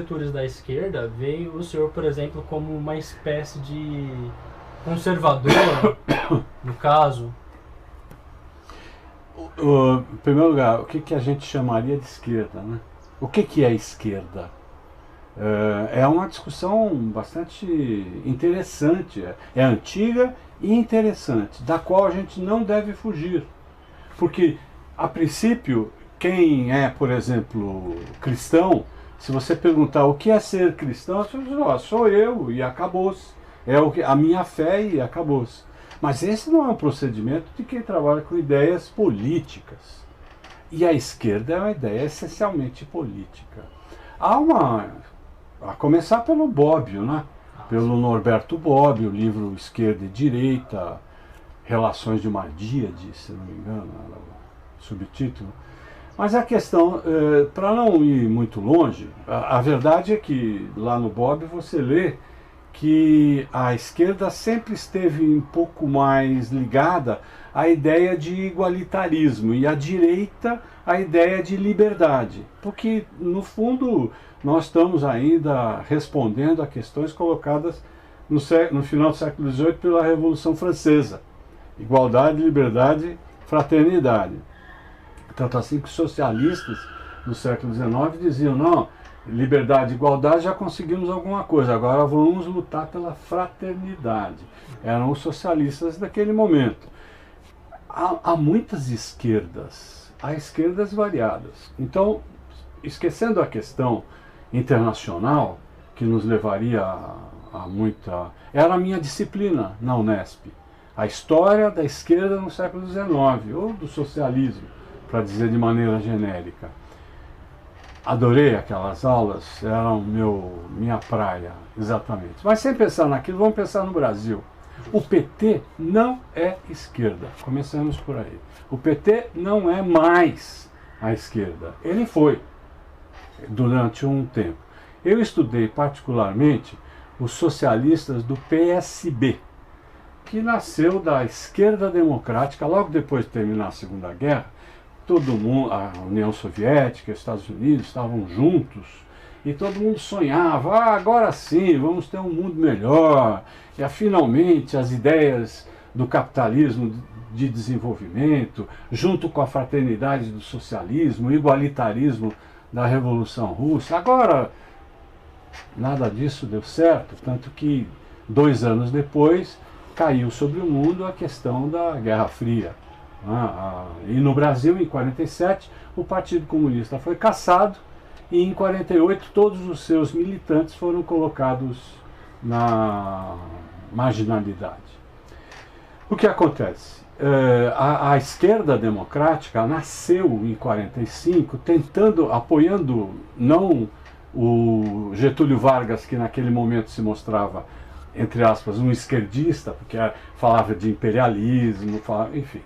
setores da esquerda veem o senhor, por exemplo, como uma espécie de conservador, no caso? Em primeiro lugar, o que a gente chamaria de esquerda, né? O que é esquerda? É uma discussão bastante interessante, é antiga e interessante, da qual a gente não deve fugir. Porque, a princípio, quem é, por exemplo, cristão, se você perguntar o que é ser cristão, você diz, oh, sou eu e acabou-se. É a minha fé e acabou-se. Mas esse não é um procedimento de quem trabalha com ideias políticas. E a esquerda é uma ideia essencialmente política. A começar pelo Bobbio, né? Pelo Norberto Bobbio, o livro Esquerda e Direita, Relações de uma Díade, se não me engano, era o subtítulo. Mas a questão, para não ir muito longe, a verdade é que lá no Bobbio você lê que a esquerda sempre esteve um pouco mais ligada à ideia de igualitarismo e a direita à ideia de liberdade. Porque, no fundo, nós estamos ainda respondendo a questões colocadas no final do século XVIII pela Revolução Francesa. Igualdade, liberdade, fraternidade. Tanto assim que os socialistas no século XIX diziam, não, liberdade e igualdade já conseguimos alguma coisa, agora vamos lutar pela fraternidade. Eram os socialistas daquele momento. Há muitas esquerdas, há esquerdas variadas. Então, esquecendo a questão internacional, que nos levaria a muita... Era a minha disciplina na Unesp. A história da esquerda no século XIX, ou do socialismo, para dizer de maneira genérica. Adorei aquelas aulas, eram minha praia, exatamente. Mas sem pensar naquilo, vamos pensar no Brasil. O PT não é esquerda, começamos por aí. O PT não é mais a esquerda. Ele foi, durante um tempo. Eu estudei particularmente os socialistas do PSB, que nasceu da esquerda democrática logo depois de terminar a Segunda Guerra. Todo mundo, a União Soviética, os Estados Unidos estavam juntos e todo mundo sonhava, agora sim, vamos ter um mundo melhor. E finalmente as ideias do capitalismo de desenvolvimento, junto com a fraternidade do socialismo, o igualitarismo da Revolução Russa. Agora, nada disso deu certo, tanto que 2 anos depois caiu sobre o mundo a questão da Guerra Fria. E no Brasil, em 1947, o Partido Comunista foi cassado e em 1948 todos os seus militantes foram colocados na marginalidade. O que acontece? A esquerda democrática nasceu em 1945 apoiando não o Getúlio Vargas, que naquele momento se mostrava, entre aspas, um esquerdista, porque falava de imperialismo, enfim,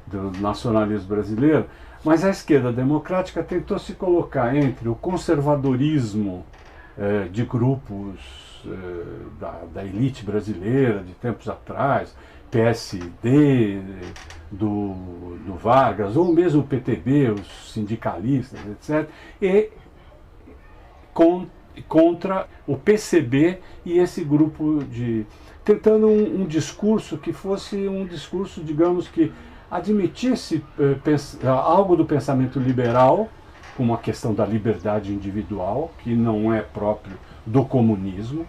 do nacionalismo brasileiro, mas a esquerda democrática tentou se colocar entre o conservadorismo de grupos da elite brasileira de tempos atrás, PSD, do Vargas, ou mesmo o PTB, os sindicalistas, etc., e contra o PCB e esse grupo tentando um discurso que fosse um discurso, digamos, que admitisse algo do pensamento liberal, como a questão da liberdade individual, que não é próprio do comunismo.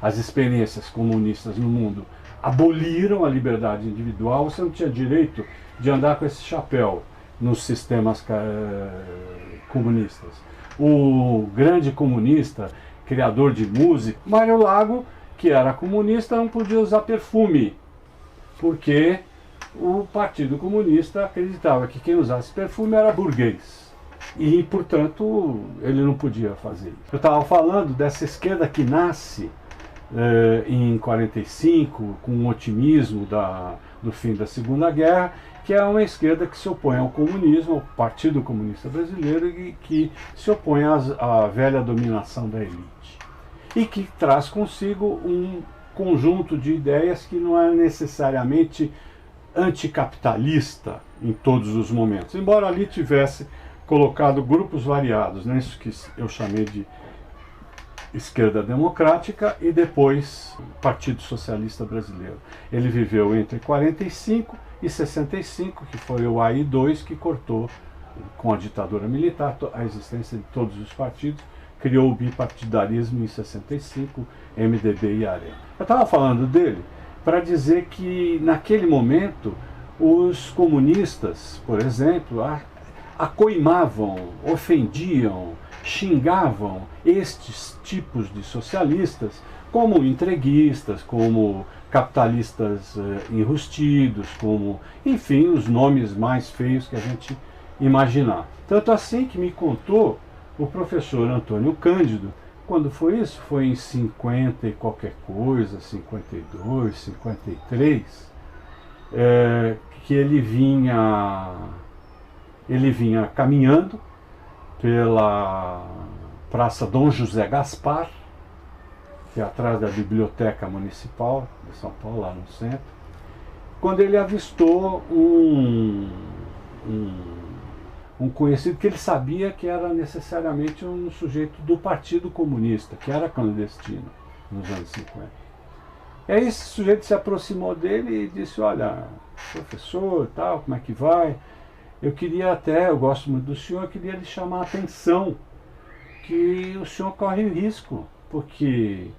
As experiências comunistas no mundo aboliram a liberdade individual, você não tinha direito de andar com esse chapéu nos sistemas comunistas. O grande comunista, criador de música, Mário Lago, que era comunista, não podia usar perfume, porque o Partido Comunista acreditava que quem usasse perfume era burguês. E, portanto, ele não podia fazer isso. Eu estava falando dessa esquerda que nasce em 1945, com o otimismo do fim da Segunda Guerra, que é uma esquerda que se opõe ao comunismo, ao Partido Comunista Brasileiro, e que se opõe à velha dominação da elite. E que traz consigo um conjunto de ideias que não é necessariamente anticapitalista em todos os momentos, embora ali tivesse colocado grupos variados, né? Isso que eu chamei de Esquerda Democrática e depois Partido Socialista Brasileiro. Ele viveu entre 45 e 65, que foi o AI-2 que cortou, com a ditadura militar, a existência de todos os partidos, criou o bipartidarismo em 65, MDB e Arena. Eu estava falando dele para dizer que, naquele momento, os comunistas, por exemplo, acoimavam, ofendiam, xingavam estes tipos de socialistas como entreguistas, como capitalistas enrustidos, como, enfim, os nomes mais feios que a gente imaginar. Tanto assim que me contou o professor Antônio Cândido, quando foi isso? Foi em 50 e qualquer coisa, 52, 53, que ele vinha caminhando pela Praça Dom José Gaspar, que é atrás da Biblioteca Municipal de São Paulo, lá no centro, quando ele avistou um conhecido que ele sabia que era necessariamente um sujeito do Partido Comunista, que era clandestino nos anos 50. E aí esse sujeito se aproximou dele e disse: olha, professor, tal, como é que vai? Eu gosto muito do senhor, eu queria lhe chamar a atenção que o senhor corre risco, porque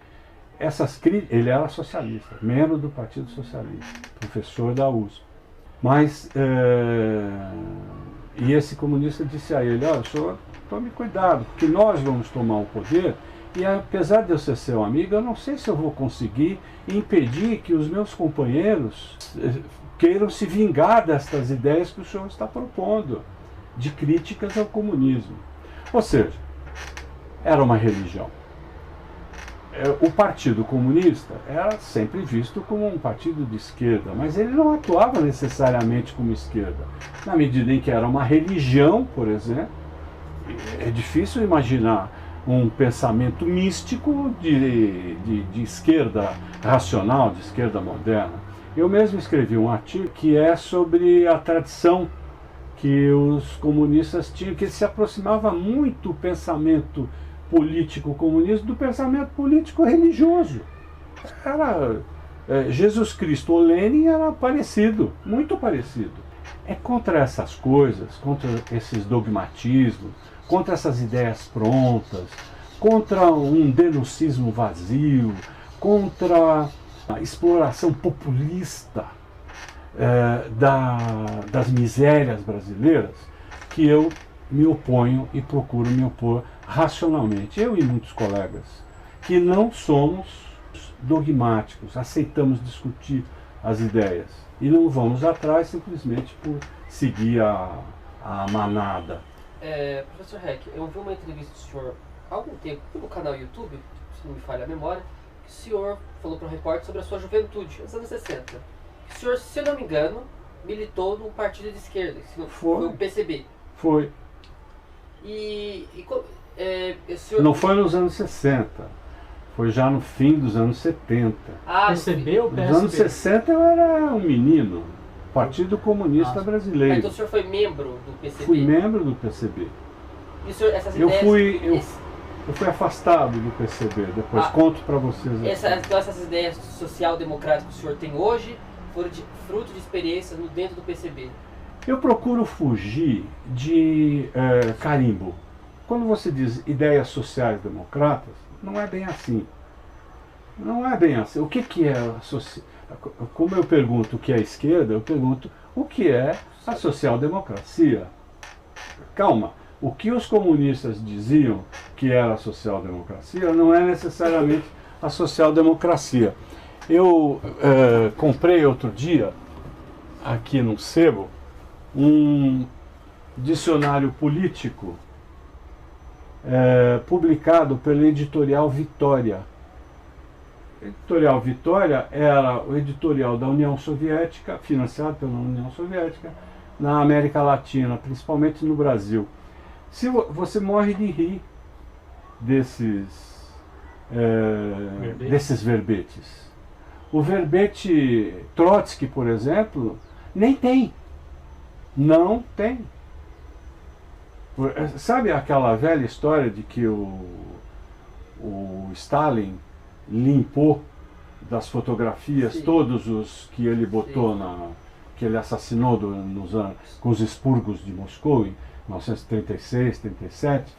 ele era socialista, membro do Partido Socialista, professor da USP. Mas, e esse comunista disse a ele: olha, senhor, tome cuidado, porque nós vamos tomar o poder, e apesar de eu ser seu amigo, eu não sei se eu vou conseguir impedir que os meus companheiros queiram se vingar destas ideias que o senhor está propondo, de críticas ao comunismo. Ou seja, era uma religião. O Partido Comunista era sempre visto como um partido de esquerda, mas ele não atuava necessariamente como esquerda. Na medida em que era uma religião, por exemplo, é difícil imaginar um pensamento místico de esquerda racional, de esquerda moderna. Eu mesmo escrevi um artigo que é sobre a tradição que os comunistas tinham, que se aproximava muito o pensamento político comunista do pensamento político religioso. Jesus Cristo ou Lenin era parecido, muito parecido. É contra essas coisas, contra esses dogmatismos, contra essas ideias prontas, contra um denuncismo vazio, contra a exploração populista das misérias brasileiras, que eu me oponho e procuro me opor racionalmente. Eu e muitos colegas que não somos dogmáticos, aceitamos discutir as ideias e não vamos atrás simplesmente por seguir a manada. Professor Heck, eu vi uma entrevista do senhor há algum tempo no canal YouTube, se não me falha a memória, que o senhor falou para um repórter sobre a sua juventude, nos anos 60. O senhor, se eu não me engano, militou num partido de esquerda, foi o PCB. Foi. O senhor... Não foi nos anos 60, foi já no fim dos anos 70. PCB ou PSB? Nos anos 60 eu era um menino, Partido Comunista Brasileiro. Então o senhor foi membro do PCB? Fui membro do PCB. E o senhor, essas eu ideias... Eu fui afastado do PCB, depois conto para vocês. Então essas ideias social-democráticas que o senhor tem hoje foram fruto de experiências dentro do PCB? Eu procuro fugir de carimbo. Quando você diz ideias sociais democratas, não é bem assim. Não é bem assim. O que é como eu pergunto o que é a esquerda, eu pergunto o que é a social-democracia. Calma. O que os comunistas diziam que era a social-democracia não é necessariamente a social-democracia. Eu comprei outro dia, aqui no sebo, um dicionário político publicado pela Editorial Vitória. A Editorial Vitória era o editorial da União Soviética, financiado pela União Soviética, na América Latina, principalmente no Brasil. Se você morre de rir desses verbetes. O verbete Trotsky, por exemplo, nem tem. Não tem. Sabe aquela velha história de que o Stalin limpou das fotografias Sim. todos os que ele botou Sim. que ele assassinou nos anos, com os expurgos de Moscou em 1936, 37.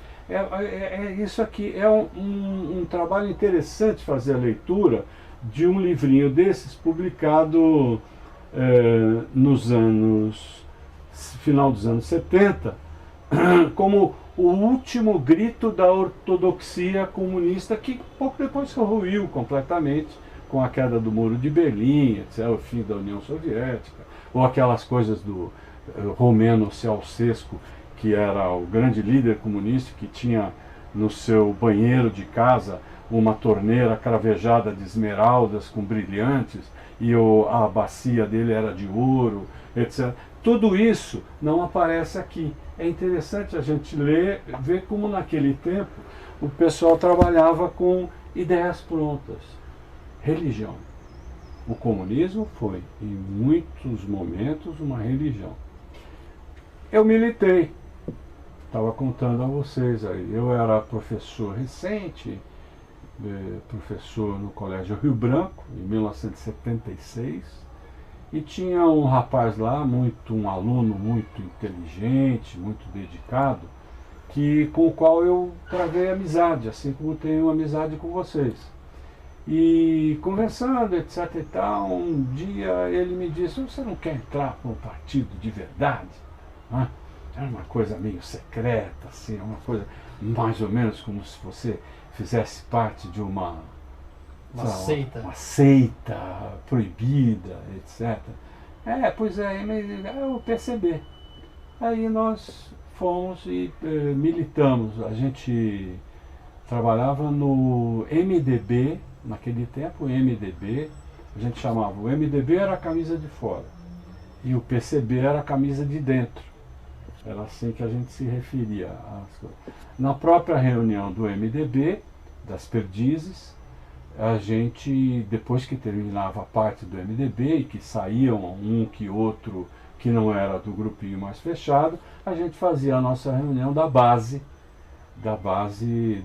Isso aqui é um trabalho interessante fazer a leitura de um livrinho desses publicado nos anos, final dos anos 70, como o último grito da ortodoxia comunista, que pouco depois ruiu completamente com a queda do Muro de Berlim, etc., o fim da União Soviética, ou aquelas coisas do Romeno Ceausescu, que era o grande líder comunista, que tinha no seu banheiro de casa uma torneira cravejada de esmeraldas com brilhantes, e a bacia dele era de ouro, etc. Tudo isso não aparece aqui. É interessante a gente ler, ver como naquele tempo o pessoal trabalhava com ideias prontas. Religião. O comunismo foi, em muitos momentos, uma religião. Eu militei. Estava contando a vocês aí. Eu era professor recente, professor no Colégio Rio Branco, em 1976, e tinha um rapaz lá, um aluno muito inteligente, muito dedicado, com o qual eu travei amizade, assim como tenho amizade com vocês. E conversando, etc e tal, um dia ele me disse: você não quer entrar para um partido de verdade? Né? Era uma coisa meio secreta, assim, uma coisa mais ou menos como se você fizesse parte de uma seita. Uma seita proibida, etc. Pois é, o PCB. Aí nós fomos e militamos. A gente trabalhava no MDB, naquele tempo, o MDB, a gente chamava, o MDB era a camisa de fora e o PCB era a camisa de dentro. Era assim que a gente se referia às coisas. Na própria reunião do MDB, das Perdizes, a gente, depois que terminava a parte do MDB e que saíam um que outro que não era do grupinho mais fechado, a gente fazia a nossa reunião da base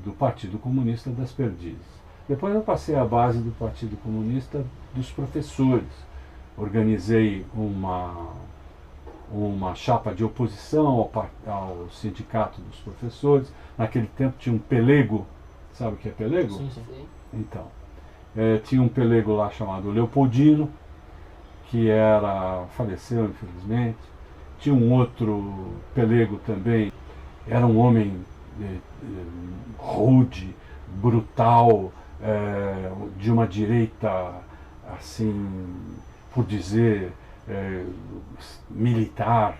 do Partido Comunista das Perdizes. Depois eu passei a base do Partido Comunista dos Professores. Organizei uma chapa de oposição ao Sindicato dos Professores. Naquele tempo tinha um pelego, sabe o que é pelego? Sim, sim. Então, tinha um pelego lá chamado Leopoldino, que faleceu infelizmente. Tinha um outro pelego também, era um homem rude, brutal, de uma direita, assim, por dizer, militar,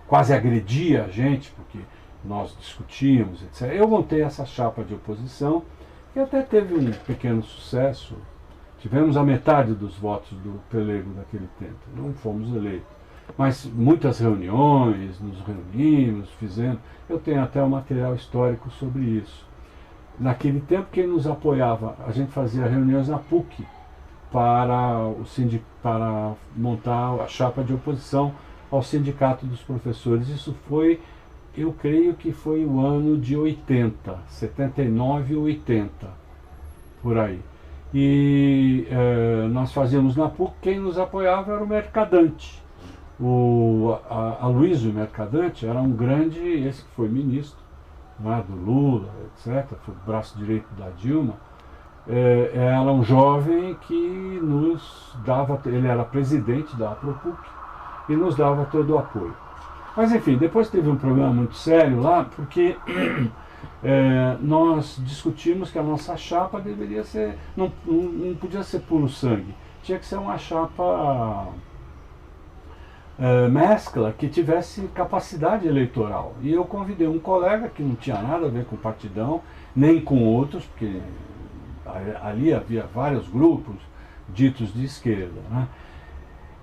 quase agredia a gente, porque nós discutíamos, etc. Eu montei essa chapa de oposição, que até teve um pequeno sucesso. Tivemos a metade dos votos do pelego daquele tempo, não fomos eleitos. Mas muitas reuniões, nos reunimos, fizemos. Eu tenho até um material histórico sobre isso. Naquele tempo, quem nos apoiava, a gente fazia reuniões na PUC para montar a chapa de oposição ao Sindicato dos Professores. Isso foi, eu creio que foi o ano de 80, 79 ou 80, por aí. E nós fazíamos na PUC, quem nos apoiava era o Mercadante. O Aloysio Mercadante era um grande, esse que foi ministro, né, do Lula, etc., foi o braço direito da Dilma. Era um jovem que nos dava, ele era presidente da APROPUC e nos dava todo o apoio. Mas enfim, depois teve um problema muito sério lá, porque nós discutimos que a nossa chapa deveria ser, não podia ser puro sangue, tinha que ser uma chapa mescla, que tivesse capacidade eleitoral. E eu convidei um colega que não tinha nada a ver com o partidão, nem com outros, porque ali havia vários grupos ditos de esquerda, né?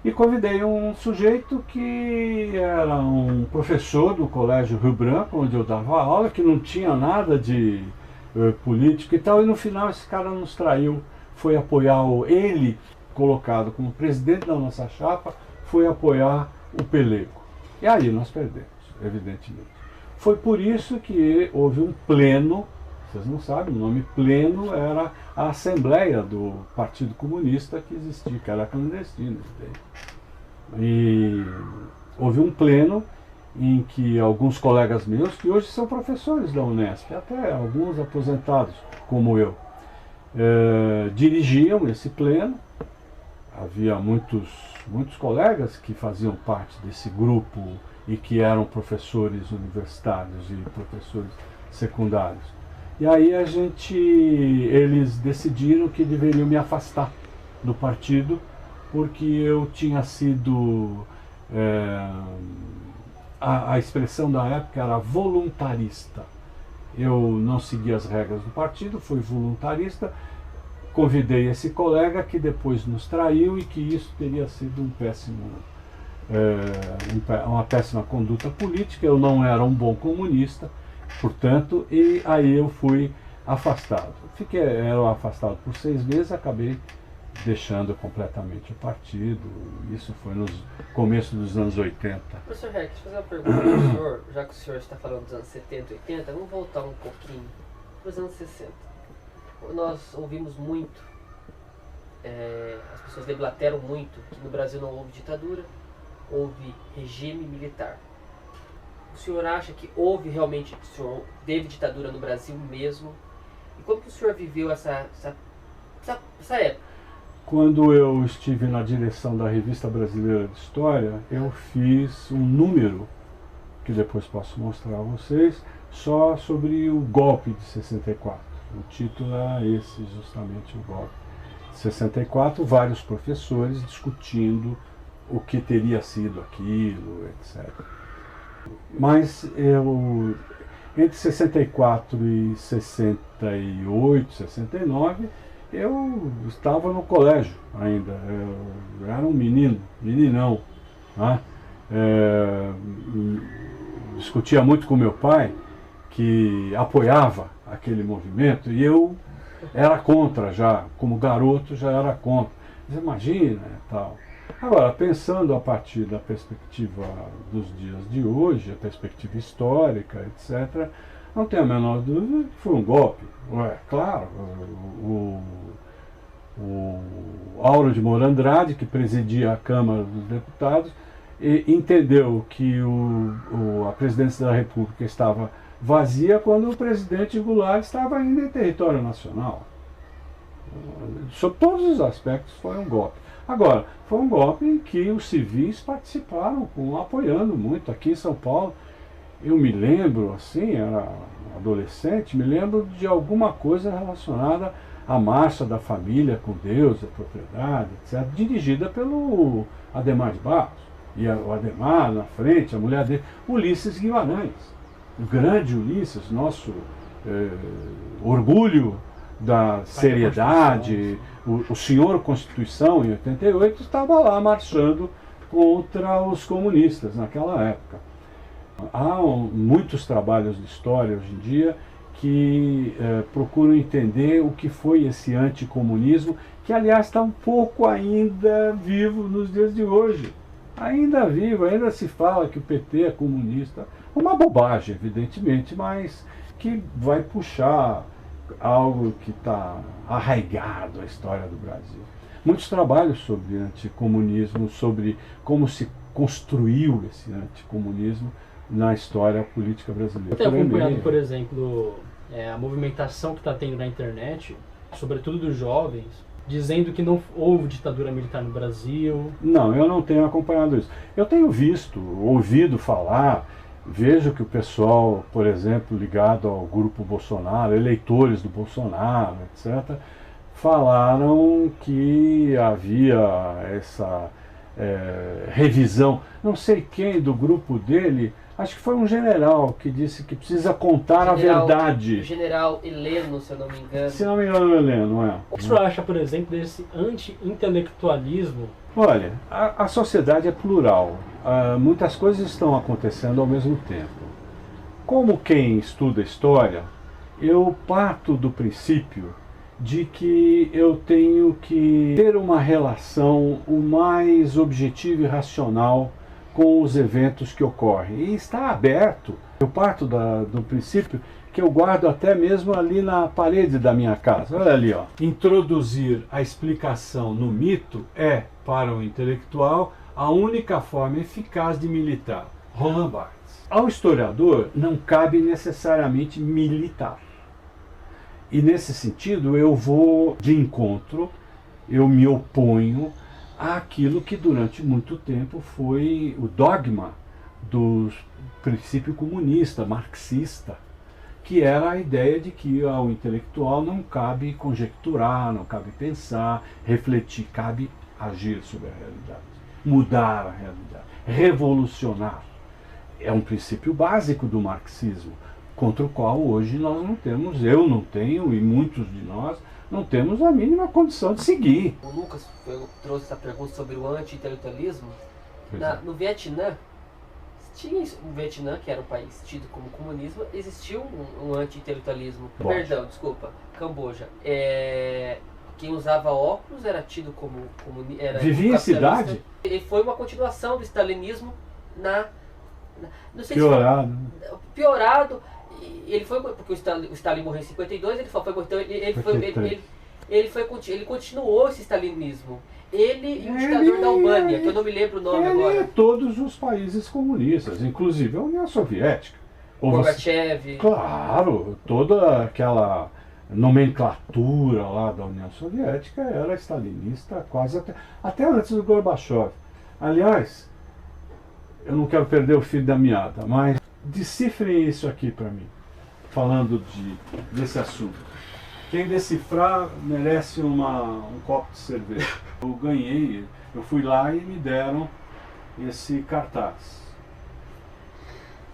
E convidei um sujeito que era um professor do Colégio Rio Branco, onde eu dava aula, que não tinha nada de político e tal, e no final esse cara nos traiu, foi apoiar ele, colocado como presidente da nossa chapa, foi apoiar o pelego. E aí nós perdemos, evidentemente. Foi por isso que houve um pleno Vocês não sabem, o nome pleno era a Assembleia do Partido Comunista que existia, que era clandestina. E houve um pleno em que alguns colegas meus, que hoje são professores da Unesp, até alguns aposentados, como eu, dirigiam esse pleno. Havia muitos colegas que faziam parte desse grupo e que eram professores universitários e professores secundários. E aí eles decidiram que deveriam me afastar do partido, porque eu tinha sido, a expressão da época era voluntarista. Eu não segui as regras do partido, fui voluntarista, convidei esse colega que depois nos traiu e que isso teria sido uma péssima conduta política. Eu não era um bom comunista, portanto, e aí eu fui afastado. Era afastado por 6 meses, acabei deixando completamente o partido. Isso foi no começo dos anos 80. Professor Reck, deixa eu fazer uma pergunta para o senhor, já que o senhor está falando dos anos 70 e 80, vamos voltar um pouquinho para os anos 60. Nós ouvimos muito, as pessoas debateram muito que no Brasil não houve ditadura, houve regime militar. O senhor acha que houve realmente, o senhor teve ditadura no Brasil mesmo? E como que o senhor viveu essa época? Quando eu estive na direção da Revista Brasileira de História, eu fiz um número, que depois posso mostrar a vocês, só sobre o golpe de 64. O título era esse, justamente, o golpe de 64, vários professores discutindo o que teria sido aquilo, etc. Mas entre 64 e 68, 69, eu estava no colégio ainda. Eu era um meninão. Né? Discutia muito com meu pai, que apoiava aquele movimento, e eu era contra já, como garoto já era contra. Você imagina, tal. Agora, pensando a partir da perspectiva dos dias de hoje, a perspectiva histórica, etc., não tenho a menor dúvida que foi um golpe. Claro, o Auro de Moura Andrade, que presidia a Câmara dos Deputados, entendeu que a presidência da República estava vazia quando o presidente Goulart estava ainda em território nacional. Sob todos os aspectos foi um golpe. Agora, foi um golpe em que os civis participaram, apoiando muito. Aqui em São Paulo, eu me lembro, assim, era adolescente, me lembro de alguma coisa relacionada à marcha da família com Deus, a propriedade, etc., dirigida pelo Adhemar de Barros. E o Adhemar na frente, a mulher dele, Ulisses Guimarães. O grande Ulisses, nosso orgulho da seriedade, o senhor Constituição, em 88, estava lá marchando contra os comunistas naquela época. Há muitos trabalhos de história hoje em dia que procuram entender o que foi esse anticomunismo, que aliás está um pouco ainda vivo nos dias de hoje. Ainda vivo, ainda se fala que o PT é comunista. Uma bobagem, evidentemente, mas que vai puxar algo que está arraigado à história do Brasil. Muitos trabalhos sobre anticomunismo, sobre como se construiu esse anticomunismo na história política brasileira. Eu tenho acompanhado, por exemplo, a movimentação que está tendo na internet, sobretudo dos jovens, dizendo que não houve ditadura militar no Brasil. Não, eu não tenho acompanhado isso. Eu tenho ouvido falar, vejo que o pessoal, por exemplo, ligado ao grupo Bolsonaro, eleitores do Bolsonaro, etc., falaram que havia essa revisão. Não sei quem do grupo dele, acho que foi um general que disse que precisa contar a verdade. O general Heleno, se eu não me engano. Se não me engano, Heleno, O que o senhor acha, por exemplo, desse anti-intelectualismo? Olha, a sociedade é plural. Muitas coisas estão acontecendo ao mesmo tempo. Como quem estuda história, eu parto do princípio de que eu tenho que ter uma relação o mais objetiva e racional com os eventos que ocorrem. E está aberto. Eu parto do princípio que eu guardo até mesmo ali na parede da minha casa. Olha ali, ó. Introduzir a explicação no mito é, para o intelectual, a única forma eficaz de militar. Roland Barthes. Ao historiador não cabe necessariamente militar. E nesse sentido eu vou de encontro, eu me oponho àquilo que durante muito tempo foi o dogma do princípio comunista, marxista, que era a ideia de que ao intelectual não cabe conjecturar, não cabe pensar, refletir, cabe agir sobre a realidade, mudar a realidade, revolucionar. É um princípio básico do marxismo, contra o qual hoje nós não temos, eu não tenho e muitos de nós não temos a mínima condição de seguir. O Lucas trouxe essa pergunta sobre o anti-intelectualismo. No Vietnã, tinha o Vietnã, que era um país tido como comunismo, existiu um anti-intelectualismo. Perdão, desculpa, Camboja. Quem usava óculos era tido como vivia em cidade? Ele foi uma continuação do stalinismo não sei piorado. Se piorado. Ele foi, porque o Stalin morreu em 52, ele foi, então ele continuou esse stalinismo. Ele e o ditador da Albânia, que eu não me lembro o nome agora. Todos os países comunistas, inclusive a União Soviética. Gorbachev. Claro, toda aquela nomenclatura lá da União Soviética era stalinista quase até antes do Gorbachev. Aliás, eu não quero perder o fio da meada, mas decifrem isso aqui para mim, falando desse assunto. Quem decifrar merece um copo de cerveja. Eu ganhei, eu fui lá e me deram esse cartaz.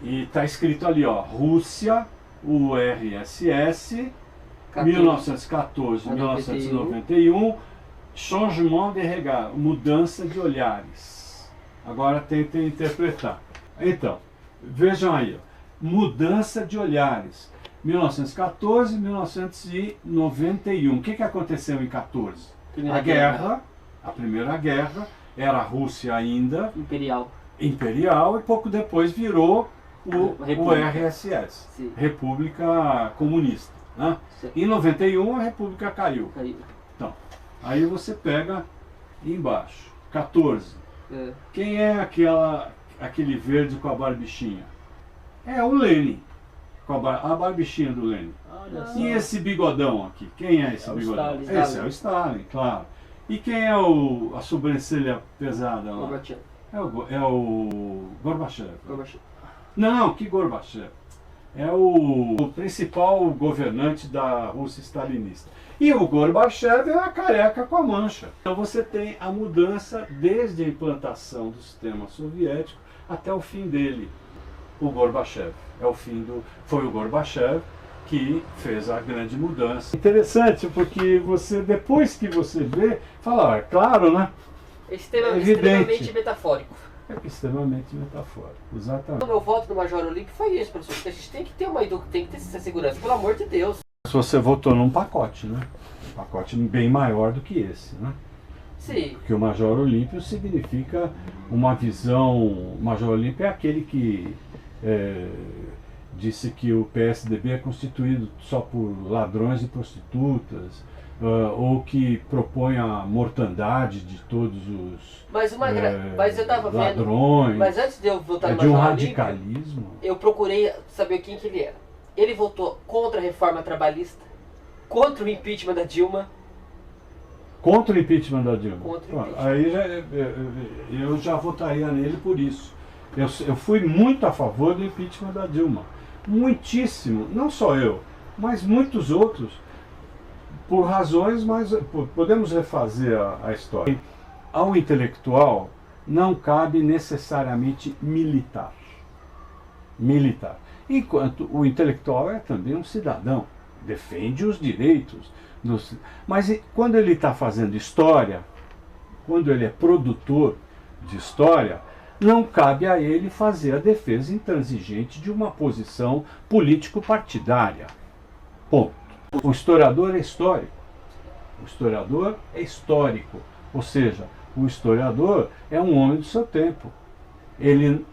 E está escrito ali, ó, Rússia, URSS, 1914-1991, changement de regard, mudança de olhares. Agora tentem interpretar. Então, vejam aí, ó, mudança de olhares. 1914, 1991. O que aconteceu em 14? A Primeira Guerra, era a Rússia ainda imperial, e pouco depois virou o RSS, Sim. República Comunista. Né? Em 91 a República caiu. Então, aí você pega embaixo, 14. Quem é aquele verde com a barbichinha? É o Lenin. A barbichinha do Lenin. E esse bigodão aqui? Quem é esse bigodão? Esse é o Stalin, claro. E quem é a sobrancelha pesada lá? Gorbachev. É o Gorbachev. Não, que Gorbachev? É o principal governante da Rússia stalinista. E o Gorbachev é a careca com a mancha. Então você tem a mudança desde a implantação do sistema soviético até o fim dele. O Gorbachev. Foi o Gorbachev que fez a grande mudança. Interessante, porque depois que você vê, fala, é claro, né? Extremamente metafórico. É extremamente metafórico, exatamente. O meu voto no Major Olímpio foi isso, professor. A gente tem que ter essa segurança, pelo amor de Deus. Se você votou num pacote, né? Um pacote bem maior do que esse, né? Sim. Porque o Major Olímpio significa uma visão... O Major Olímpio é aquele que disse que o PSDB é constituído só por ladrões e prostitutas, ou que propõe a mortandade de todos os mas eu tava ladrões. Mas antes de eu votar no de um Major radicalismo. Olímpio, eu procurei saber quem que ele era. Ele votou contra a reforma trabalhista, contra o impeachment da Dilma. Contra o impeachment da Dilma. Aí eu já votaria nele por isso. Eu fui muito a favor do impeachment da Dilma. Muitíssimo. Não só eu, mas muitos outros. Por razões, mas podemos refazer a história. Ao intelectual não cabe necessariamente militar. Enquanto o intelectual é também um cidadão, defende os direitos. Mas quando ele está fazendo história, quando ele é produtor de história, não cabe a ele fazer a defesa intransigente de uma posição político-partidária. Ponto. O historiador é histórico. O historiador é histórico. Ou seja, o historiador é um homem do seu tempo. Ele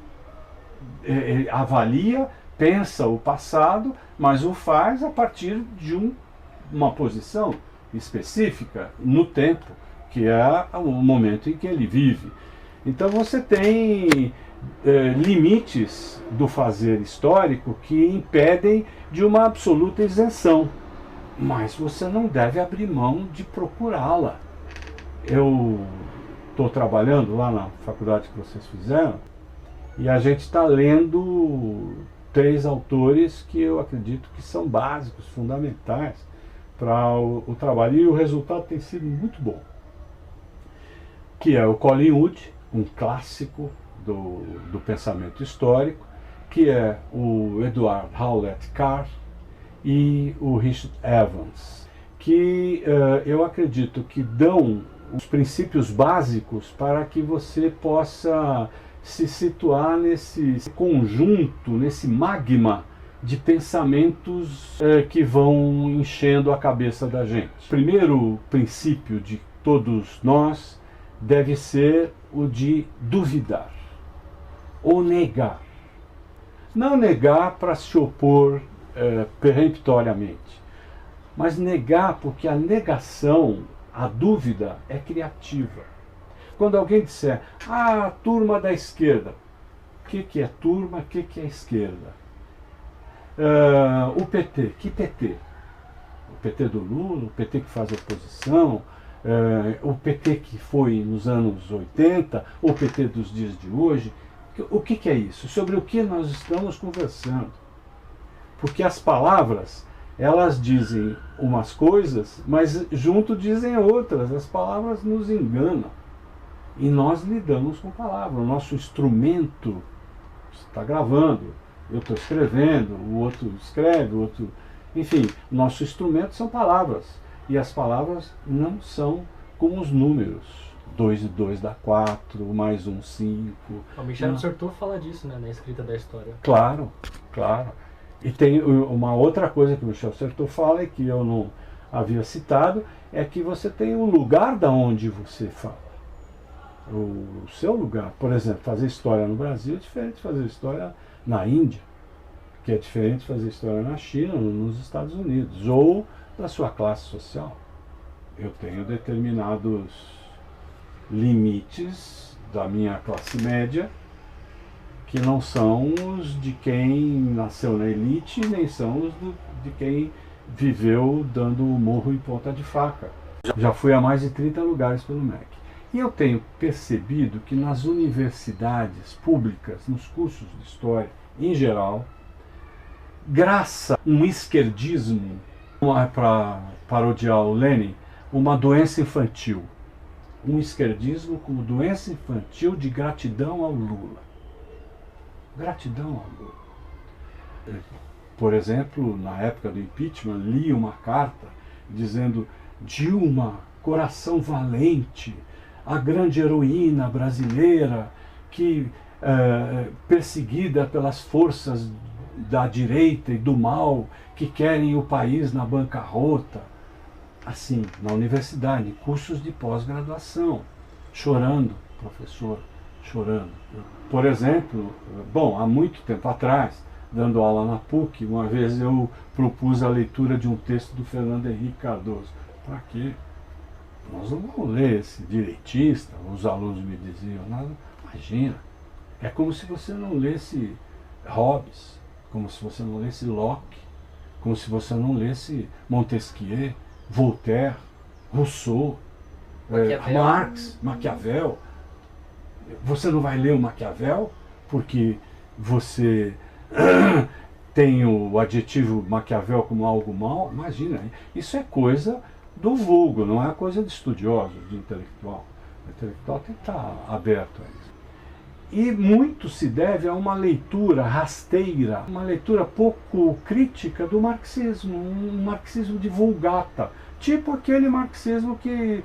avalia pensa o passado, mas o faz a partir de uma posição específica no tempo, que é o momento em que ele vive. Então você tem limites do fazer histórico que impedem de uma absoluta isenção, mas você não deve abrir mão de procurá-la. Eu estou trabalhando lá na faculdade que vocês fizeram e a gente está lendo 3 autores que eu acredito que são básicos, fundamentais para o trabalho, e o resultado tem sido muito bom, que é o Colin Wood, um clássico do pensamento histórico, que é o Edward Howlett Carr e o Richard Evans, que eu acredito que dão os princípios básicos para que você possa se situar nesse conjunto, nesse magma de pensamentos que vão enchendo a cabeça da gente. O primeiro princípio de todos nós deve ser o de duvidar ou negar. Não negar para se opor peremptoriamente, mas negar porque a negação, a dúvida, é criativa. Quando alguém disser, a turma da esquerda, o que é turma, o que é esquerda? O PT, que PT? O PT do Lula, o PT que faz oposição, o PT que foi nos anos 80, o PT dos dias de hoje. O que é isso? Sobre o que nós estamos conversando? Porque as palavras, elas dizem umas coisas, mas junto dizem outras. As palavras nos enganam. E nós lidamos com palavras. O nosso instrumento está gravando, eu estou escrevendo, o outro escreve, o outro... Enfim, nosso instrumento são palavras. E as palavras não são como os números. 2 e 2 dá 4, mais 1, 5. O Michel Certeau fala disso, né, na escrita da história. Claro, claro. E tem uma outra coisa que o Michel Certeau fala e que eu não havia citado, é que você tem o lugar da onde você fala. O seu lugar. Por exemplo, fazer história no Brasil é diferente de fazer história na Índia, que é diferente de fazer história na China, nos Estados Unidos, ou da sua classe social. Eu tenho determinados limites da minha classe média que não são os de quem nasceu na elite, nem são os de quem viveu dando morro em ponta de faca. Já fui a mais de 30 lugares pelo MEC. E eu tenho percebido que nas universidades públicas, nos cursos de história em geral, graças a um esquerdismo, para parodiar o Lenin, uma doença infantil. Um esquerdismo como doença infantil de gratidão ao Lula. Gratidão ao Lula. Por exemplo, na época do impeachment, li uma carta dizendo: Dilma, coração valente, a grande heroína brasileira que, perseguida pelas forças da direita e do mal, que querem o país na bancarrota. Assim, na universidade, cursos de pós-graduação, chorando, professor, chorando. Por exemplo, bom, há muito tempo atrás, dando aula na PUC, uma vez eu propus a leitura de um texto do Fernando Henrique Cardoso. Para quê? Nós não vamos ler esse direitista, os alunos me diziam, nada. Imagina, é como se você não lesse Hobbes, como se você não lesse Locke, como se você não lesse Montesquieu, Voltaire, Rousseau, Marx, Maquiavel. Você não vai ler o Maquiavel porque você tem o adjetivo Maquiavel como algo mal? Imagina, isso é coisa do vulgo, não é coisa de estudioso, de intelectual. O intelectual tem que estar aberto a isso. E muito se deve a uma leitura rasteira, uma leitura pouco crítica do marxismo, um marxismo de vulgata, tipo aquele marxismo que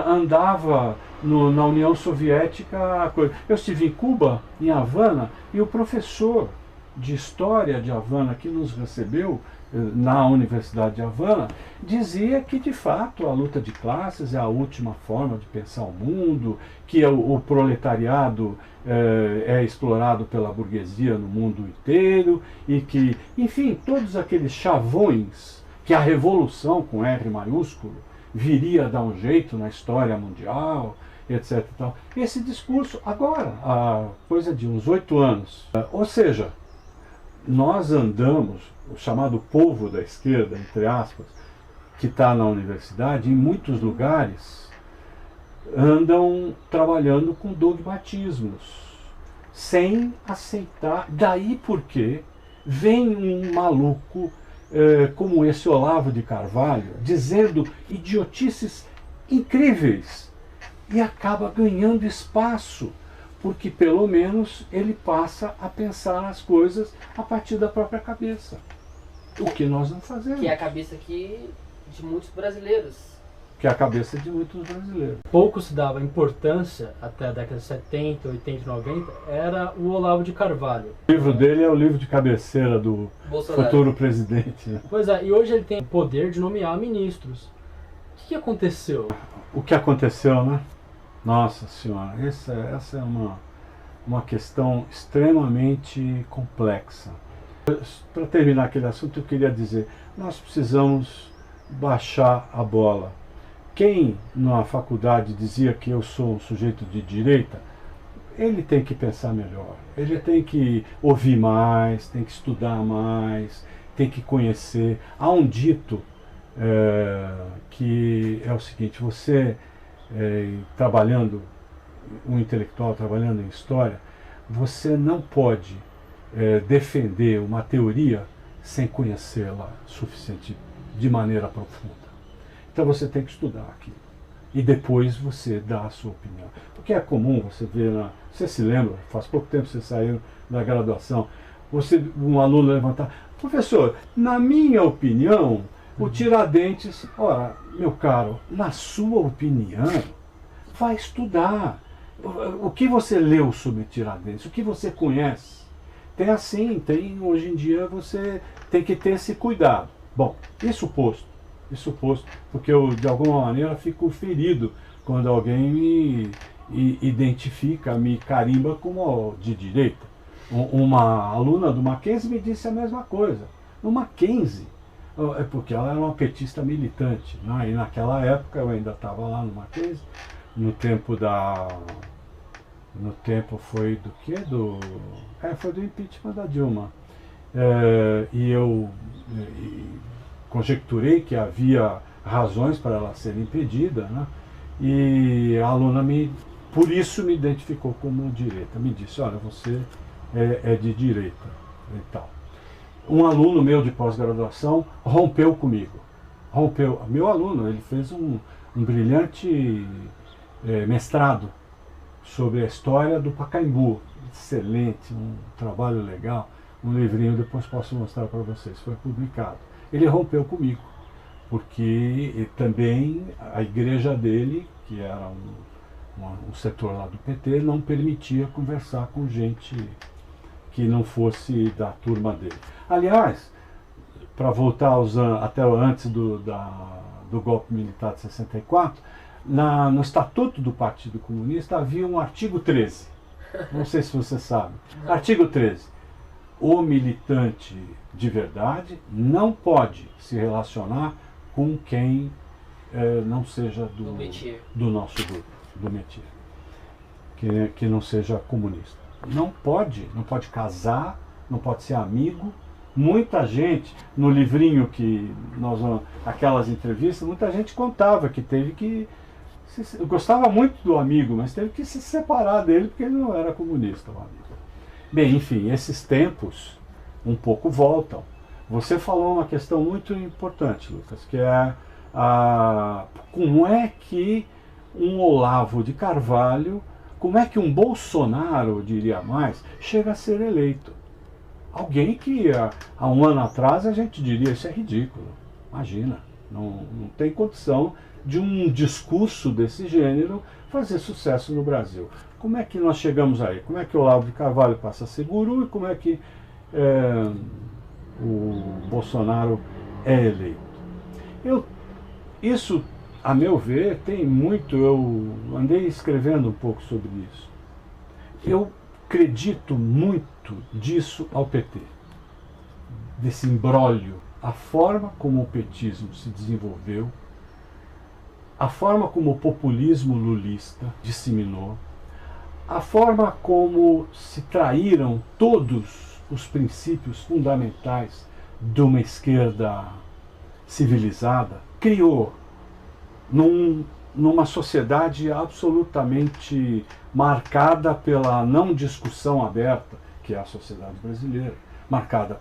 andava na União Soviética. Eu estive em Cuba, em Havana, e o professor de história de Havana que nos recebeu na Universidade de Havana, dizia que, de fato, a luta de classes é a última forma de pensar o mundo, que o proletariado é explorado pela burguesia no mundo inteiro, e que, enfim, todos aqueles chavões que a revolução, com R maiúsculo, viria a dar um jeito na história mundial, etc. e tal. Esse discurso, agora, há coisa de uns 8 anos. Ou seja, nós andamos, o chamado povo da esquerda, entre aspas, que está na universidade, em muitos lugares, andam trabalhando com dogmatismos, sem aceitar. Daí porque vem um maluco como esse Olavo de Carvalho, dizendo idiotices incríveis, e acaba ganhando espaço, porque pelo menos ele passa a pensar as coisas a partir da própria cabeça. O que nós não fazemos. Que é a cabeça aqui de muitos brasileiros. Que é a cabeça de muitos brasileiros. Pouco se dava importância, até a década de 70, 80 e 90, era o Olavo de Carvalho. O livro dele é o livro de cabeceira do Bolsonaro. futuro presidente. Né? Pois é, e hoje ele tem o poder de nomear ministros. O que aconteceu? O que aconteceu, né? Nossa Senhora, essa é uma questão extremamente complexa. Para terminar aquele assunto, eu queria dizer, nós precisamos baixar a bola. Quem na faculdade dizia que eu sou um sujeito de direita, ele tem que pensar melhor. Ele tem que ouvir mais, tem que estudar mais, tem que conhecer. Há um dito que é o seguinte: você trabalhando, um intelectual trabalhando em história, você não pode defender uma teoria sem conhecê-la suficiente, de maneira profunda. Então você tem que estudar aquilo. E depois você dá a sua opinião. Porque é comum você ver, você se lembra, faz pouco tempo você saiu da graduação, um aluno levantar: professor, na minha opinião, o Tiradentes... Ora, meu caro, na sua opinião, vai estudar. O que você leu sobre Tiradentes? O que você conhece? Hoje em dia você tem que ter esse cuidado. Bom, isso posto, porque eu de alguma maneira fico ferido quando alguém me identifica, me carimba como de direita. Uma aluna do Mackenzie me disse a mesma coisa. No Mackenzie, porque ela era uma petista militante, né? E naquela época eu ainda estava lá no Mackenzie, no tempo foi do quê? Foi do impeachment da Dilma. E eu conjecturei que havia razões para ela ser impedida, né? E a aluna por isso me identificou como direita. Me disse: olha, você é de direita e tal. Um aluno meu de pós-graduação rompeu comigo. Meu aluno, ele fez um brilhante mestrado sobre a história do Pacaembu. Excelente, um trabalho legal, um livrinho, depois posso mostrar para vocês, foi publicado. Ele rompeu comigo, porque também a igreja dele, que era um setor lá do PT, não permitia conversar com gente que não fosse da turma dele. Aliás, para voltar até antes do golpe militar de 64, no Estatuto do Partido Comunista havia um artigo 13. Não sei se você sabe. Artigo 13. O militante de verdade não pode se relacionar com quem não seja do nosso grupo, do métier, que não seja comunista. Não pode casar, não pode ser amigo. Muita gente, no livrinho que aquelas entrevistas, muita gente contava que teve que... Gostava muito do amigo, mas teve que se separar dele porque ele não era comunista, o amigo. Bem, enfim, esses tempos um pouco voltam. Você falou uma questão muito importante, Lucas, que é como é que um Olavo de Carvalho, como é que um Bolsonaro, eu diria mais, chega a ser eleito. Alguém que há um ano atrás a gente diria: isso é ridículo, imagina, não tem condição de um discurso desse gênero fazer sucesso no Brasil. Como é que nós chegamos aí? Como é que o Olavo de Carvalho passa a ser guru e como é que o Bolsonaro é eleito. Isso, a meu ver, tem muito, eu andei escrevendo um pouco sobre isso. Eu acredito muito disso ao PT, desse imbróglio, a forma como o petismo se desenvolveu, a forma como o populismo lulista disseminou, a forma como se traíram todos os princípios fundamentais de uma esquerda civilizada, criou numa sociedade absolutamente marcada pela não discussão aberta, que é a sociedade brasileira, marcada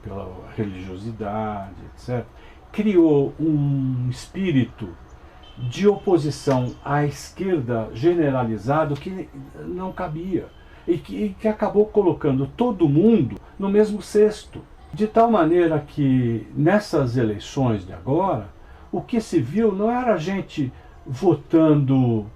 pela religiosidade, etc., criou um espírito de oposição à esquerda generalizado que não cabia e que acabou colocando todo mundo no mesmo cesto. De tal maneira que nessas eleições de agora, o que se viu não era gente votando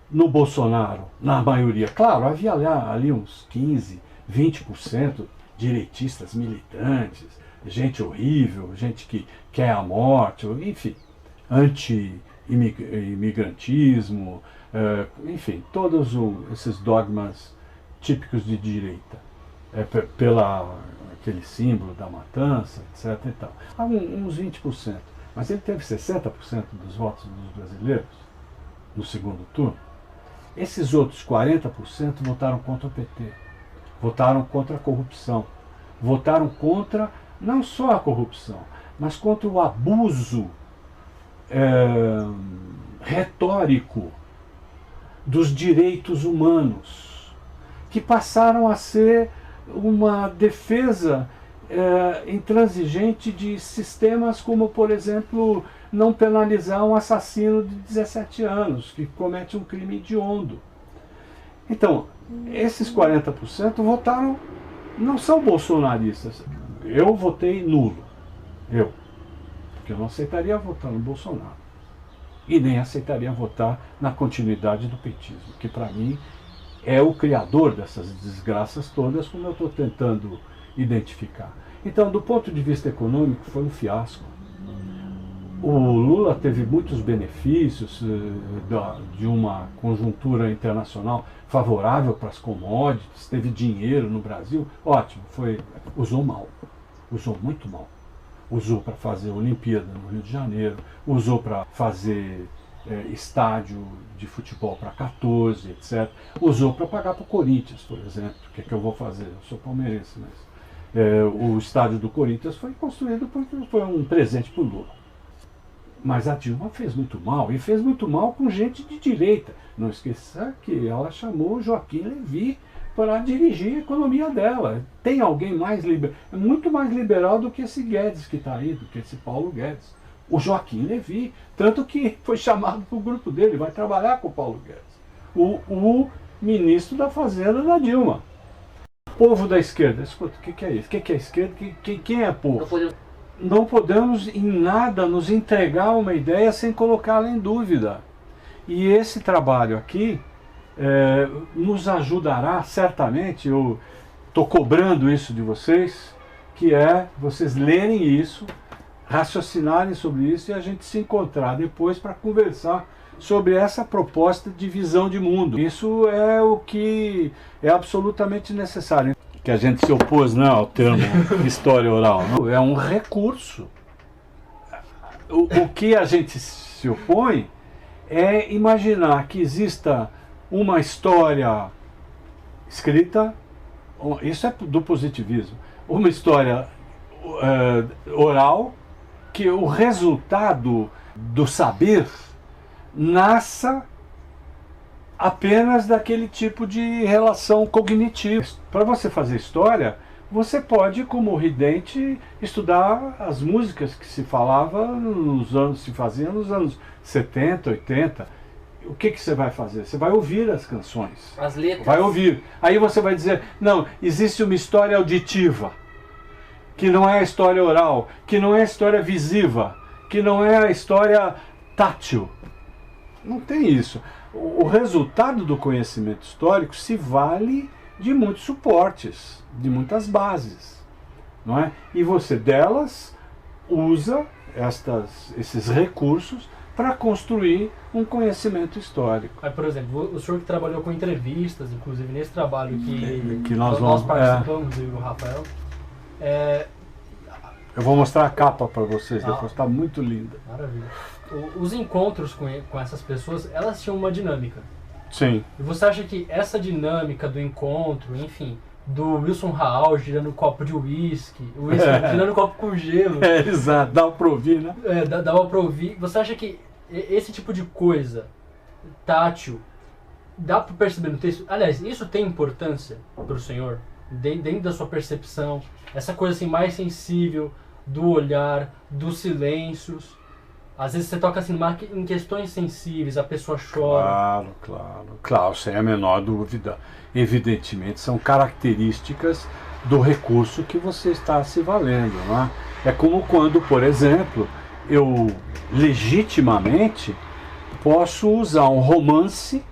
no Bolsonaro, na maioria. Claro, havia ali uns 15, 20% direitistas militantes, gente horrível, gente que quer a morte, enfim, anti-imigrantismo, enfim, todos esses dogmas típicos de direita, pela aquele símbolo da matança, etc. E tal. Há uns 20%, mas ele teve 60% dos votos dos brasileiros no segundo turno. Esses outros 40% votaram contra o PT, votaram contra a corrupção, votaram contra não só a corrupção, mas contra o abuso retórico dos direitos humanos, que passaram a ser uma defesa intransigente de sistemas como, por exemplo, não penalizar um assassino de 17 anos que comete um crime hediondo. Então, esses 40% votaram, não são bolsonaristas. Eu votei nulo, porque eu não aceitaria votar no Bolsonaro e nem aceitaria votar na continuidade do petismo, que para mim é o criador dessas desgraças todas, como eu estou tentando identificar. Então, do ponto de vista econômico, foi um fiasco. O Lula teve muitos benefícios de uma conjuntura internacional favorável para as commodities, teve dinheiro no Brasil, ótimo, usou mal, usou muito mal. Usou para fazer Olimpíada no Rio de Janeiro, usou para fazer estádio de futebol para 14, etc. Usou para pagar para o Corinthians, por exemplo. O que é que eu vou fazer? Eu sou palmeirense, mas o estádio do Corinthians foi construído porque foi um presente para o Lula. Mas a Dilma fez muito mal, e fez muito mal com gente de direita. Não esqueça que ela chamou Joaquim Levy para dirigir a economia dela. Tem alguém muito mais liberal do que esse Guedes que está aí, do que esse Paulo Guedes. O Joaquim Levy, tanto que foi chamado para o grupo dele, vai trabalhar com o Paulo Guedes. O ministro da Fazenda da Dilma. Povo da esquerda, escuta, o que é isso? O que é esquerda? Quem é povo? Não podemos em nada nos entregar uma ideia sem colocá-la em dúvida. E esse trabalho aqui nos ajudará, certamente, eu estou cobrando isso de vocês, que é vocês lerem isso, raciocinarem sobre isso e a gente se encontrar depois para conversar sobre essa proposta de visão de mundo. Isso é o que é absolutamente necessário. Que a gente se opôs, né, ao termo história oral. Não? É um recurso. O que a gente se opõe é imaginar que exista uma história escrita, isso é do positivismo, uma história oral, que o resultado do saber nasça apenas daquele tipo de relação cognitiva. Para você fazer história, você pode, como ridente, estudar as músicas que se faziam nos anos 70, 80. O que você vai fazer? Você vai ouvir as canções. As letras. Vai ouvir. Aí você vai dizer, não, existe uma história auditiva, que não é a história oral, que não é a história visiva, que não é a história tátil. Não tem isso. O resultado do conhecimento histórico se vale de muitos suportes, de muitas bases. não é? E você delas usa esses recursos para construir um conhecimento histórico. Aí, por exemplo, o senhor que trabalhou com entrevistas, inclusive nesse trabalho que nós participamos, eu e o Rafael, eu vou mostrar a capa para vocês depois, está muito linda. Maravilha. Os encontros com essas pessoas, elas tinham uma dinâmica. Sim. E você acha que essa dinâmica do encontro, enfim, do Wilson Raal girando um copo de uísque, o uísque girando um copo com gelo... Exato, dá para ouvir, né? Dava para ouvir. Você acha que esse tipo de coisa tátil dá para perceber no texto? Aliás, isso tem importância para o senhor? Dentro da sua percepção, essa coisa assim mais sensível do olhar, dos silêncios. Às vezes você toca assim em questões sensíveis, a pessoa chora. Claro, sem a menor dúvida. Evidentemente, são características do recurso que você está se valendo, não é? É como quando, por exemplo, eu legitimamente posso usar um romance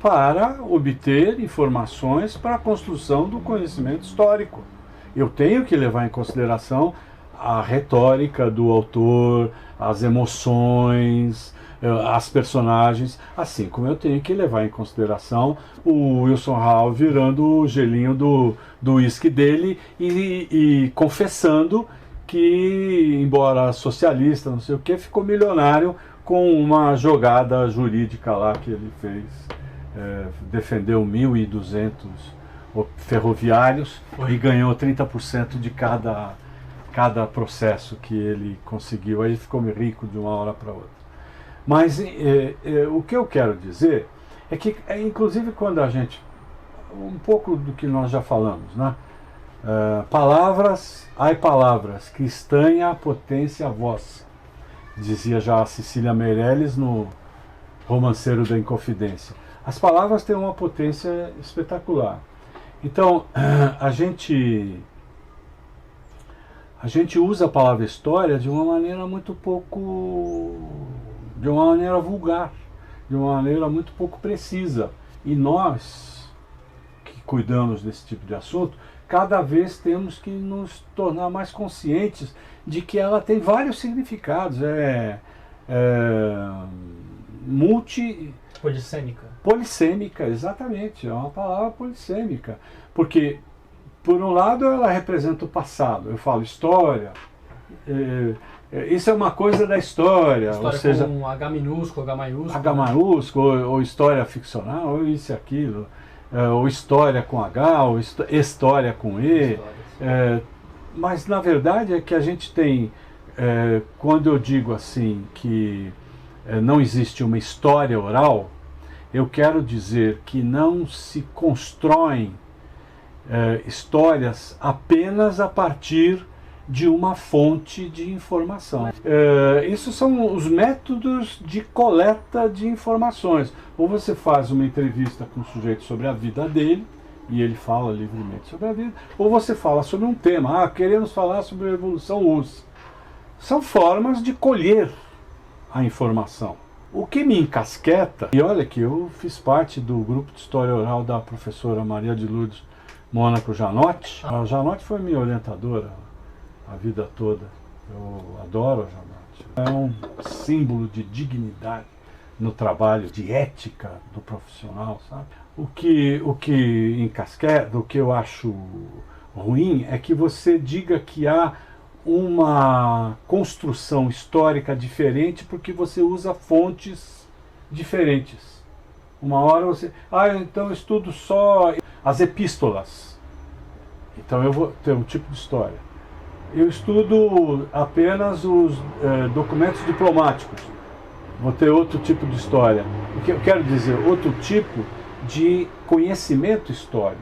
para obter informações para a construção do conhecimento histórico. Eu tenho que levar em consideração a retórica do autor, as emoções, as personagens, assim como eu tenho que levar em consideração o Wilson Raal virando o gelinho do uísque dele e confessando que, embora socialista, não sei o que, ficou milionário com uma jogada jurídica lá que ele fez. Defendeu 1.200 ferroviários e ganhou 30% de cada processo que ele conseguiu. Aí ele ficou rico de uma hora para outra. Mas o que eu quero dizer é que, inclusive, quando a gente... Um pouco do que nós já falamos, né? Palavras, que estranha a potência vossa, dizia já a Cecília Meirelles no Romanceiro da Inconfidência. As palavras têm uma potência espetacular. Então, a gente usa a palavra história de uma maneira de uma maneira vulgar, de uma maneira muito pouco precisa. E nós, que cuidamos desse tipo de assunto, cada vez temos que nos tornar mais conscientes de que ela tem vários significados. Polissêmica, exatamente, é uma palavra polissêmica, porque, por um lado, ela representa o passado. Eu falo história, isso é uma coisa da história, ou seja, com H minúsculo, H maiúsculo. H maiúsculo, ou história ficcional, ou isso e aquilo, ou história com H, ou história com E. Mas, na verdade, é que a gente tem, quando eu digo assim que não existe uma história oral, eu quero dizer que não se constroem histórias apenas a partir de uma fonte de informação. Isso são os métodos de coleta de informações. Ou você faz uma entrevista com um sujeito sobre a vida dele, e ele fala livremente sobre a vida, ou você fala sobre um tema. Queremos falar sobre a Revolução Russa. São formas de colher a informação. O que me encasqueta, e olha que eu fiz parte do grupo de História Oral da professora Maria de Lourdes Mônaco Janotti. A Janotti foi minha orientadora a vida toda. Eu adoro a Janotti. É um símbolo de dignidade no trabalho, de ética do profissional, sabe? O que encasqueta, o que eu acho ruim é que você diga que há uma construção histórica diferente porque você usa fontes diferentes. Uma hora você... então eu estudo só as epístolas. Então eu vou ter um tipo de história. Eu estudo apenas os documentos diplomáticos. Vou ter outro tipo de história. O que eu quero dizer, outro tipo de conhecimento histórico.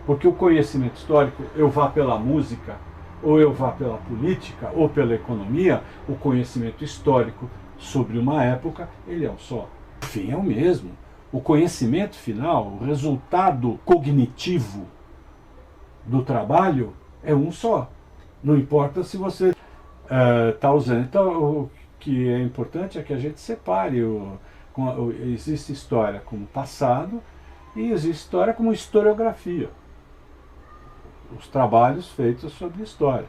Porque o conhecimento histórico, eu vá pela música, ou eu vá pela política, ou pela economia, o conhecimento histórico sobre uma época, ele é um só. O fim é o mesmo. O conhecimento final, o resultado cognitivo do trabalho é um só. Não importa se você está usando. Então, o que é importante é que a gente separe. Existe história como passado e existe história como historiografia. os trabalhos feitos sobre história.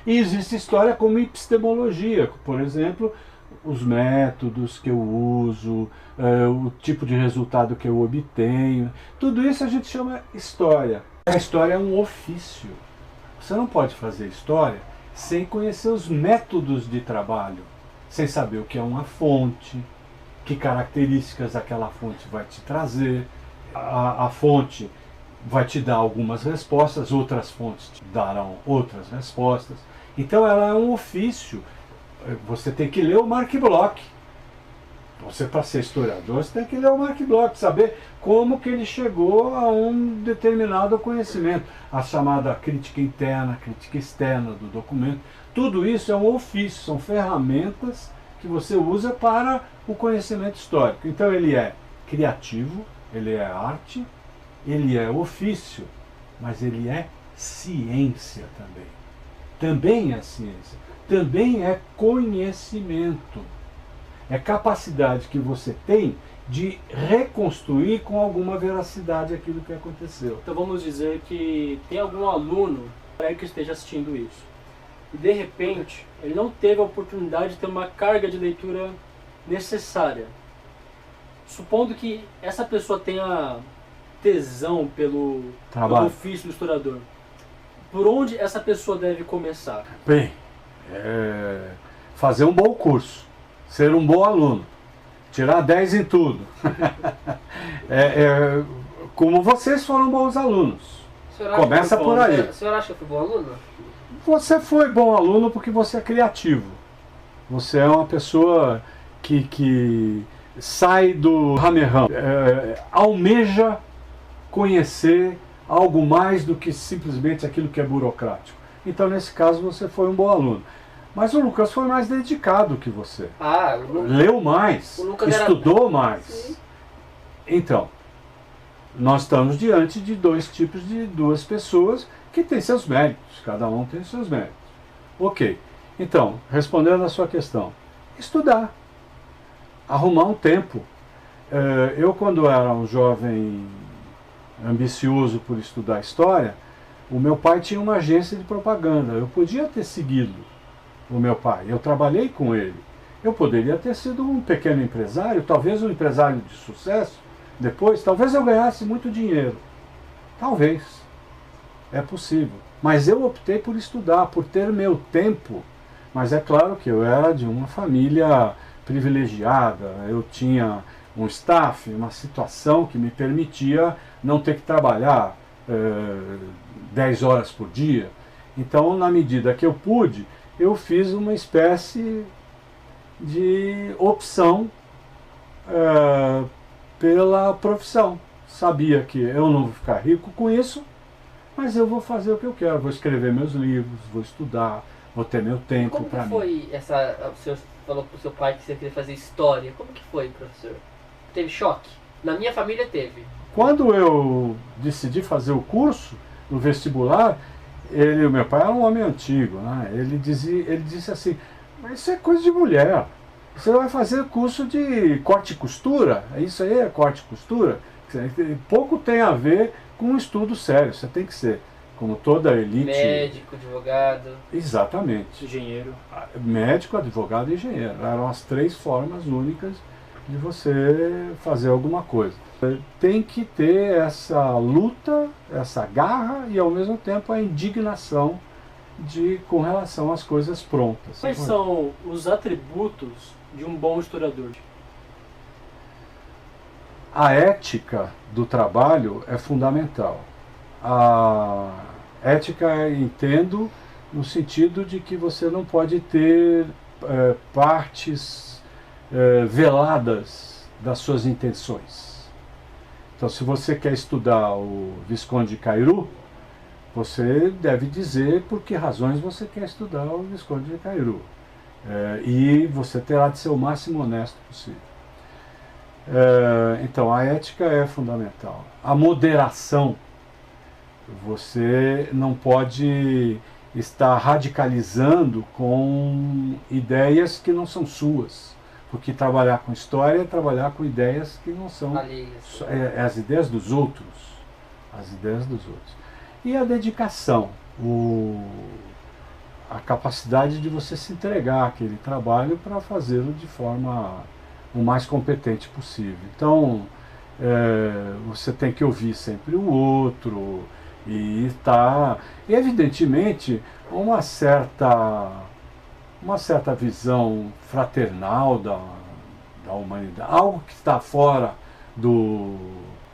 E existe história como epistemologia, por exemplo, os métodos que eu uso, o tipo de resultado que eu obtenho. Tudo isso a gente chama história. A história é um ofício. Você não pode fazer história sem conhecer os métodos de trabalho, sem saber o que é uma fonte, que características aquela fonte vai te trazer. A fonte vai te dar algumas respostas, outras fontes te darão outras respostas. Então ela é um ofício. Você tem que ler o Mark Bloch. Você, para ser historiador, você tem que ler o Mark Bloch, saber como que ele chegou a um determinado conhecimento. A chamada crítica interna, crítica externa do documento. Tudo isso é um ofício, são ferramentas que você usa para o conhecimento histórico. Então ele é criativo, ele é arte, ele é ofício, mas ele é ciência também. Também é ciência, também é conhecimento. É capacidade que você tem de reconstruir com alguma veracidade aquilo que aconteceu. Então vamos dizer que tem algum aluno que esteja assistindo isso. E de repente, ele não teve a oportunidade de ter uma carga de leitura necessária. Supondo que essa pessoa tenha tesão pelo ofício do historiador, por onde essa pessoa deve começar? Bem, fazer um bom curso, ser um bom aluno, tirar 10 em tudo. Como vocês foram bons alunos. Começa por aí. O senhor acha que eu fui bom aluno? Você foi bom aluno porque você é criativo. Você é uma pessoa que sai do ramerrão, almeja conhecer algo mais do que simplesmente aquilo que é burocrático. Então, nesse caso, você foi um bom aluno. Mas o Lucas foi mais dedicado que você. Leu mais, estudou mais. Sim. Então, nós estamos diante de duas pessoas que têm seus méritos. Cada um tem seus méritos. Ok. Então, respondendo à sua questão, estudar. Arrumar um tempo. Eu, quando era um jovem ambicioso por estudar história, o meu pai tinha uma agência de propaganda. Eu podia ter seguido o meu pai. Eu trabalhei com ele. Eu poderia ter sido um pequeno empresário, talvez um empresário de sucesso. Depois, talvez eu ganhasse muito dinheiro. Talvez. É possível. Mas eu optei por estudar, por ter meu tempo. Mas é claro que eu era de uma família privilegiada. Eu tinha um staff, uma situação que me permitia não ter que trabalhar 10 horas por dia. Então, na medida que eu pude, eu fiz uma espécie de opção pela profissão. Sabia que eu não vou ficar rico com isso, mas eu vou fazer o que eu quero. Vou escrever meus livros, vou estudar, vou ter meu tempo para mim. Como que foi o senhor falou para o seu pai que você queria fazer história. Como que foi, professor? Teve choque? Na minha família teve. Quando eu decidi fazer o curso, no vestibular, o meu pai era um homem antigo, né? Ele disse assim, mas isso é coisa de mulher. Você vai fazer curso de corte e costura? Isso aí é corte e costura? Pouco tem a ver com um estudo sério. Você tem que ser, como toda elite... Médico, advogado... Exatamente. Engenheiro. Médico, advogado e engenheiro. Eram as 3 formas únicas de você fazer alguma coisa. Tem que ter essa luta, essa garra e ao mesmo tempo a indignação com relação às coisas prontas. Quais são os atributos de um bom historiador? A ética do trabalho é fundamental. A ética entendo no sentido de que você não pode ter partes veladas das suas intenções. Então, se você quer estudar o Visconde de Cairu, você deve dizer por que razões você quer estudar o Visconde de Cairu. E você terá de ser o máximo honesto possível. Então, a ética é fundamental. A moderação. Você não pode estar radicalizando com ideias que não são suas. Porque trabalhar com história é trabalhar com ideias que não são... alheias. As ideias dos outros. As ideias dos outros. E a dedicação, a capacidade de você se entregar àquele trabalho para fazê-lo de forma o mais competente possível. Então, você tem que ouvir sempre o outro e evidentemente, uma certa visão fraternal da humanidade, algo que está fora do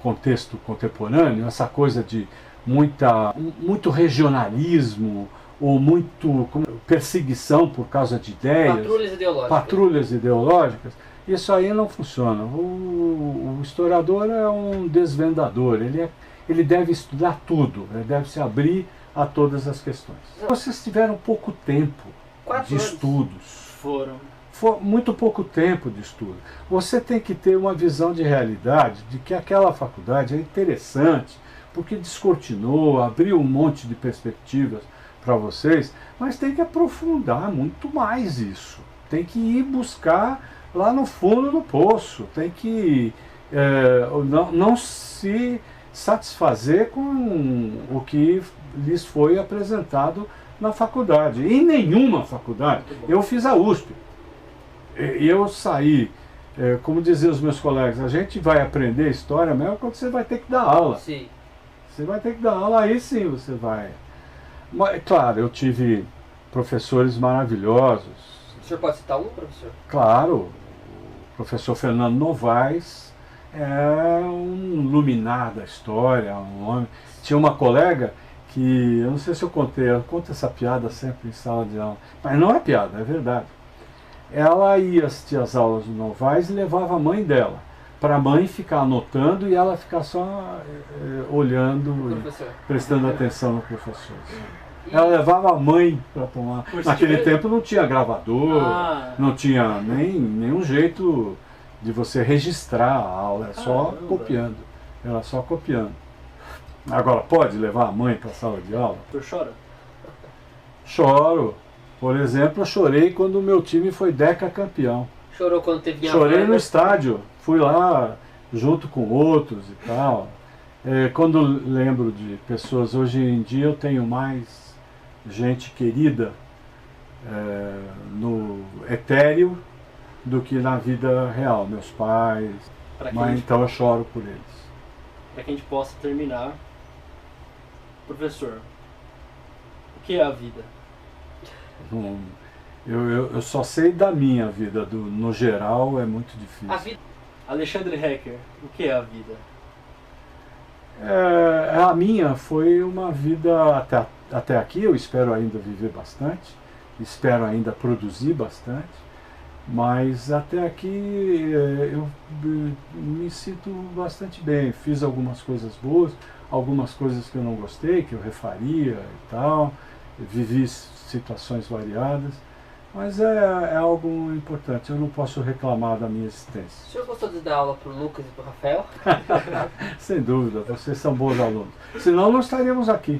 contexto contemporâneo, essa coisa de muito regionalismo ou muito perseguição por causa de ideias, patrulhas ideológicas, isso aí não funciona. O historiador é um desvendador, ele deve estudar tudo, ele deve se abrir a todas as questões. Vocês tiveram pouco tempo de estudos. Muito pouco tempo de estudo. Você tem que ter uma visão de realidade de que aquela faculdade é interessante, porque descortinou, abriu um monte de perspectivas para vocês, mas tem que aprofundar muito mais isso. Tem que ir buscar lá no fundo do poço. Tem que não se satisfazer com o que lhes foi apresentado na faculdade. Em nenhuma faculdade. Eu fiz a USP. E eu saí, como diziam os meus colegas, a gente vai aprender história mesmo quando você vai ter que dar aula. Sim. Você vai ter que dar aula, aí sim você vai. Mas, claro, eu tive professores maravilhosos. O senhor pode citar um, professor? Claro, o professor Fernando Novaes é um luminar da história, um homem. Tinha uma colega que, eu não sei se eu contei, eu conto essa piada sempre em sala de aula, mas não é piada, é verdade. Ela ia assistir as aulas do Novaes e levava a mãe dela, para a mãe ficar anotando e ela ficar só olhando, prestando atenção no professor. Ela levava a mãe para tomar. Naquele tempo não tinha gravador, não tinha nenhum jeito de você registrar a aula, era só copiando. Era só copiando. Agora, pode levar a mãe para a sala de aula? O senhor chora? Choro. Por exemplo, eu chorei quando o meu time foi decacampeão. Chorou quando teve minha Chorei no estádio, fui lá junto com outros e tal. Quando lembro de pessoas, hoje em dia eu tenho mais gente querida no etéreo do que na vida real, meus pais, mas então eu choro por eles. Para que a gente possa terminar, professor, o que é a vida? Eu só sei da minha vida, no geral é muito difícil. Alexandre Hecker, o que é a vida? A minha foi uma vida até aqui, eu espero ainda viver bastante, espero ainda produzir bastante, mas até aqui eu me sinto bastante bem. Fiz algumas coisas boas, algumas coisas que eu não gostei, que eu refaria e tal, vivi situações variadas, mas é algo importante, eu não posso reclamar da minha existência. O senhor gostou de dar aula para o Lucas e para o Rafael? Sem dúvida, vocês são bons alunos, senão não estaríamos aqui.